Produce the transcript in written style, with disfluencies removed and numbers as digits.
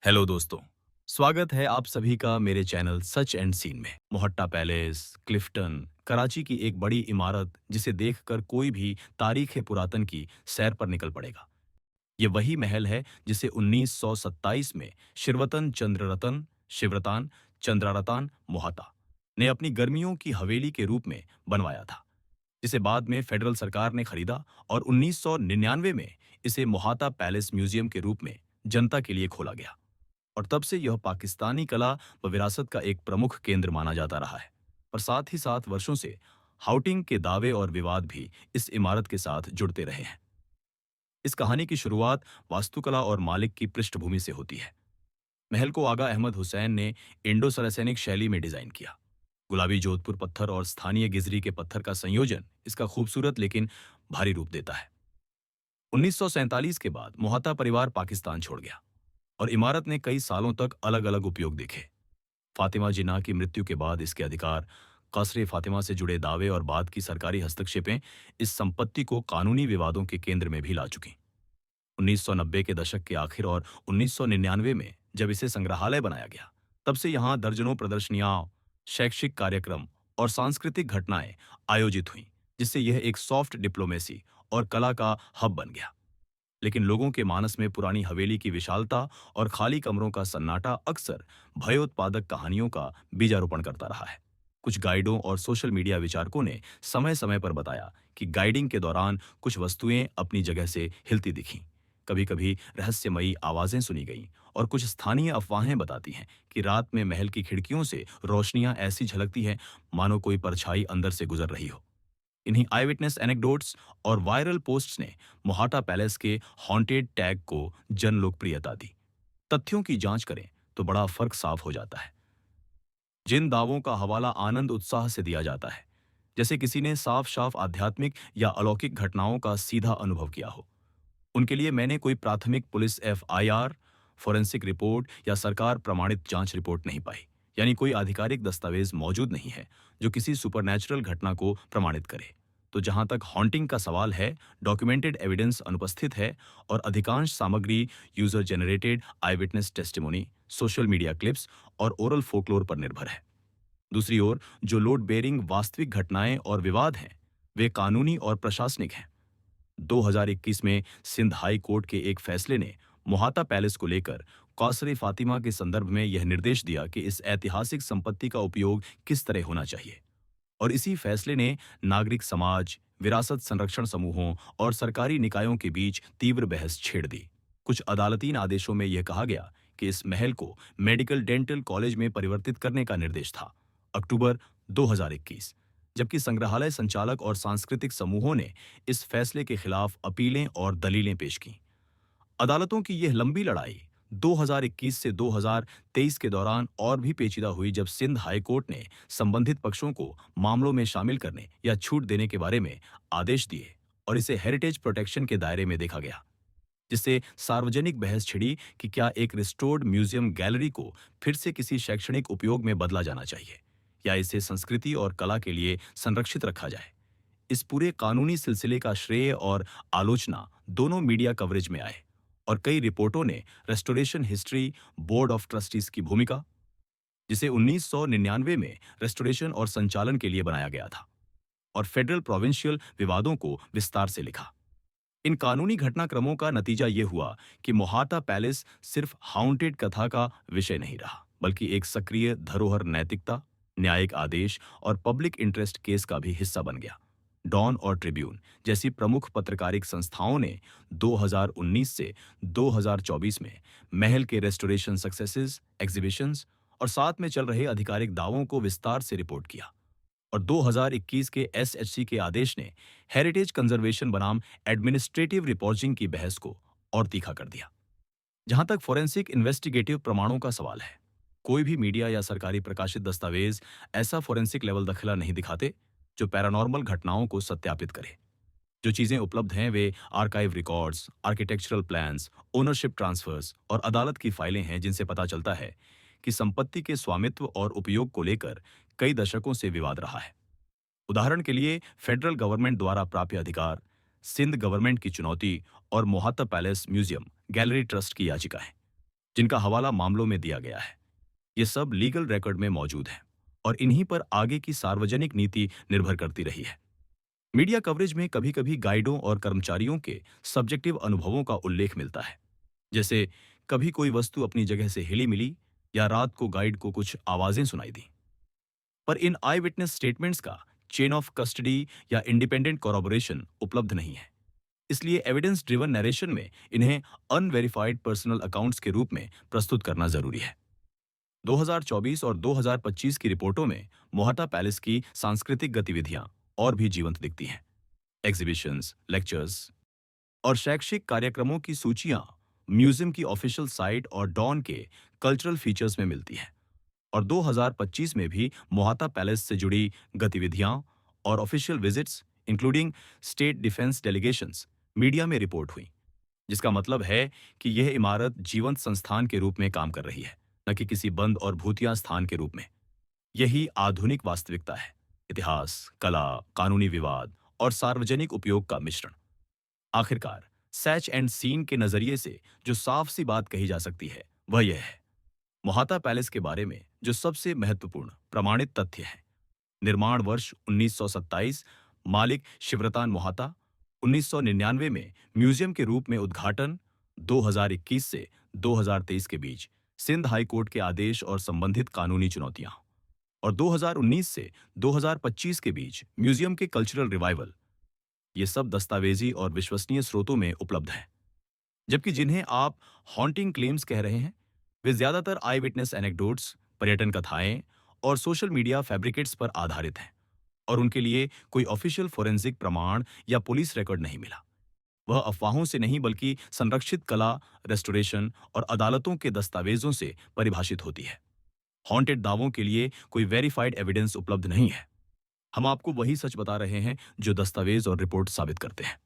Hello दोस्तों। स्वागत है आप सभी का मेरे चैनल सच एंड सीन में। मोहट्टा पैलेस, क्लिफ्टन, कराची की एक बड़ी इमारत जिसे देखकर कोई भी तारीख पुरातन की सैर पर निकल पड़ेगा। ये वही महल है जिसे 1927 में शिरवतन चंद्ररतन शिवरतान चंद्रारतान मोहता ने अपनी गर्मियों की हवेली के रूप में बनवाया था, जिसे बाद में फेडरल सरकार ने खरीदा और 1999 में इसे मोहता पैलेस म्यूजियम के रूप में जनता के लिए खोला गया। और तब से यह पाकिस्तानी कला व विरासत का एक प्रमुख केंद्र माना जाता रहा है। पर साथ ही साथ वर्षों से हाउटिंग के दावे और विवाद भी इस इमारत के साथ जुड़ते रहे हैं। इस कहानी की शुरुआत वास्तुकला और मालिक की पृष्ठभूमि से होती है। महल को आगा अहमद हुसैन ने इंडो सरसैनिक शैली में डिजाइन किया। गुलाबी जोधपुर पत्थर और स्थानीय गिजरी के पत्थर का संयोजन इसका खूबसूरत लेकिन भारी रूप देता है। 1947 के बाद मोहता परिवार पाकिस्तान छोड़ गया और इमारत ने कई सालों तक अलग अलग उपयोग देखे। फातिमा जिन्ना की मृत्यु के बाद इसके अधिकार, कसरे फातिमा से जुड़े दावे और बाद की सरकारी हस्तक्षेपें इस संपत्ति को कानूनी विवादों के केंद्र में भी ला चुकी। 1990 के दशक के आखिर और 1999 में जब इसे संग्रहालय बनाया गया, तब से यहाँ दर्जनों प्रदर्शनियां, शैक्षिक कार्यक्रम और सांस्कृतिक घटनाएं आयोजित हुईं, जिससे यह एक सॉफ्ट डिप्लोमेसी और कला का हब बन गया। लेकिन लोगों के मानस में पुरानी हवेली की विशालता और खाली कमरों का सन्नाटा अक्सर भयोत्पादक कहानियों का बीजारोपण करता रहा है। कुछ गाइडों और सोशल मीडिया विचारकों ने समय समय पर बताया कि गाइडिंग के दौरान कुछ वस्तुएं अपनी जगह से हिलती दिखीं। कभी कभी रहस्यमयी आवाजें सुनी गईं और कुछ स्थानीय अफवाहें बताती हैं कि रात में महल की खिड़कियों से रोशनियां ऐसी झलकती हैं मानो कोई परछाई अंदर से गुजर रही हो। इन्हीं आई विटनेस एनेक्डोट्स और वायरल पोस्ट्स ने मोहाटा पैलेस के हॉन्टेड टैग को जन लोकप्रियता दी। तथ्यों की जांच करें तो बड़ा फर्क साफ हो जाता है। जिन दावों का हवाला आनंद उत्साह से दिया जाता है, जैसे किसी ने साफ साफ आध्यात्मिक या अलौकिक घटनाओं का सीधा अनुभव किया हो, उनके लिए मैंने कोई प्राथमिक पुलिस एफआईआर, फोरेंसिक रिपोर्ट या सरकार प्रमाणित जांच रिपोर्ट नहीं पाई। यानी कोई आधिकारिक दस्तावेज मौजूद नहीं है जो किसी सुपरनैचुरल घटना को प्रमाणित करे। तो जहां तक हॉन्टिंग का सवाल है, डॉक्यूमेंटेड एविडेंस अनुपस्थित है और अधिकांश सामग्री user generated eyewitness testimony, social media clips और ओरल फोकलोर पर निर्भर है। दूसरी ओर जो लोड बेरिंग वास्तविक घटनाएं और विवाद हैं, वे कानूनी और प्रशासनिक हैं। 2021 में सिंध हाई कोर्ट के एक फैसले ने मोहाता पैलेस को लेकर कौसरे फातिमा के संदर्भ में यह निर्देश दिया कि इस ऐतिहासिक संपत्ति का उपयोग किस तरह होना चाहिए। और इसी फैसले ने नागरिक समाज, विरासत संरक्षण समूहों और सरकारी निकायों के बीच तीव्र बहस छेड़ दी। कुछ अदालती आदेशों में यह कहा गया कि इस महल को मेडिकल डेंटल कॉलेज में परिवर्तित करने का निर्देश था, अक्टूबर 2021। जबकि संग्रहालय संचालक और सांस्कृतिक समूहों ने इस फैसले के खिलाफ अपीलें और दलीलें पेश की। अदालतों की यह लंबी लड़ाई 2021 से 2023 के दौरान और भी पेचीदा हुई, जब सिंध हाई कोर्ट ने संबंधित पक्षों को मामलों में शामिल करने या छूट देने के बारे में आदेश दिए और इसे हेरिटेज प्रोटेक्शन के दायरे में देखा गया, जिससे सार्वजनिक बहस छिड़ी कि क्या एक रिस्टोर्ड म्यूजियम गैलरी को फिर से किसी शैक्षणिक उपयोग में बदला जाना चाहिए या इसे संस्कृति और कला के लिए संरक्षित रखा जाए। इस पूरे कानूनी सिलसिले का श्रेय और आलोचना दोनों मीडिया कवरेज में आए और कई रिपोर्टों ने restoration history board of trustees की भूमिका, जिसे 1999 में रेस्टोरेशन और संचालन के लिए बनाया गया था, और फेडरल प्रोविंशियल विवादों को विस्तार से लिखा। इन कानूनी घटनाक्रमों का नतीजा ये हुआ कि मोहाता पैलेस सिर्फ हाउंटेड कथा का विषय नहीं रहा, बल्कि एक सक्रिय धरोहर, नैतिकता, न्यायिक आदेश और पब्लिक इंटरेस्ट केस का भी हिस्सा बन गया। डॉन और ट्रिब्यून जैसी प्रमुख पत्रकारिक संस्थाओं ने 2019 से 2024 में महल के रेस्टोरेशन सक्सेसेस, एग्जीबिशंस और साथ में चल रहे आधिकारिक दावों को विस्तार से रिपोर्ट किया। और 2021 के एसएचसी के आदेश ने हेरिटेज कंजर्वेशन बनाम एडमिनिस्ट्रेटिव रिपोर्टिंग की बहस को और तीखा कर दिया। जहां तक फोरेंसिक इन्वेस्टिगेटिव प्रमाणों का सवाल है, कोई भी मीडिया या सरकारी प्रकाशित दस्तावेज ऐसा फोरेंसिक लेवल दखला नहीं दिखाते जो पैरानॉर्मल घटनाओं को सत्यापित करे। जो चीजें उपलब्ध हैं वे archive records, architectural plans, ownership transfers और अदालत की फाइलें हैं, जिनसे पता चलता है कि संपत्ति के स्वामित्व और उपयोग को लेकर कई दशकों से विवाद रहा है। उदाहरण के लिए फेडरल गवर्नमेंट द्वारा प्राप्य अधिकार, सिंध गवर्नमेंट की चुनौती और मोहत्ता पैलेस म्यूजियम गैलरी ट्रस्ट की याचिका है। जिनका हवाला मामलों में दिया गया है। ये सब लीगल रिकॉर्ड में मौजूद है और इन्हीं पर आगे की सार्वजनिक नीति निर्भर करती रही है। मीडिया कवरेज में कभी-कभी गाइडों और कर्मचारियों के सब्जेक्टिव अनुभवों का उल्लेख मिलता है। जैसे कभी कोई वस्तु अपनी जगह से हिली मिली या रात को गाइड को कुछ आवाजें सुनाई दी। पर इन आई विटनेस स्टेटमेंट्स का चेन ऑफ कस्टडी या इंडिपेंडेंट कॉरोबोरेशन उपलब्ध नहीं है। इसलिए एविडेंस ड्रिवन नरेशन में इन्हें अनवेरिफाइड पर्सनल अकाउंट्स के रूप में प्रस्तुत करना जरूरी है। 2024 और 2025 की रिपोर्टों में मोहटा पैलेस की सांस्कृतिक गतिविधियां और भी जीवंत दिखती हैं। एग्जीबिशंस, लेक्चर्स और शैक्षिक कार्यक्रमों की सूचियां म्यूजियम की ऑफिशियल साइट और डॉन के कल्चरल फीचर्स में मिलती हैं। और 2025 में भी मोहाता पैलेस से जुड़ी गतिविधियां और official visits including state defence delegations media में रिपोर्ट हुई, जिसका मतलब है कि यह इमारत जीवंत संस्थान के रूप में काम कर रही है, न कि किसी बंद और भूतिया स्थान के रूप में। यही आधुनिक वास्तविकता है, इतिहास, कला, कानूनी विवाद और सार्वजनिक उपयोग का मिश्रण। आखिरकार सैच एंड सीन के नजरिए से जो साफ सी बात कही जा सकती है वह यह है, मोहाता पैलेस के बारे में जो सबसे महत्वपूर्ण प्रमाणित तथ्य है, निर्माण वर्ष 1927, मालिक शिवरतान मोहाता, 1999 में म्यूजियम के रूप में उद्घाटन, 2021 से 2023 के बीच सिंध हाई कोर्ट के आदेश और संबंधित कानूनी चुनौतियां, और 2019 से 2025 के बीच म्यूजियम के कल्चरल रिवाइवल। ये सब दस्तावेजी और विश्वसनीय स्रोतों में उपलब्ध हैं। जबकि जिन्हें आप हॉन्टिंग क्लेम्स कह रहे हैं, वे ज्यादातर आई विटनेस एनेक्डोट्स, पर्यटन कथाएं और सोशल मीडिया फैब्रिकेट्स पर आधारित हैं, और उनके लिए कोई ऑफिशियल फोरेंसिक प्रमाण या पुलिस रिकॉर्ड नहीं मिला। वह अफवाहों से नहीं बल्कि संरक्षित कला, रेस्टोरेशन और अदालतों के दस्तावेजों से परिभाषित होती है। हॉन्टेड दावों के लिए कोई वेरीफाइड एविडेंस उपलब्ध नहीं है। हम आपको वही सच बता रहे हैं जो दस्तावेज और रिपोर्ट साबित करते हैं।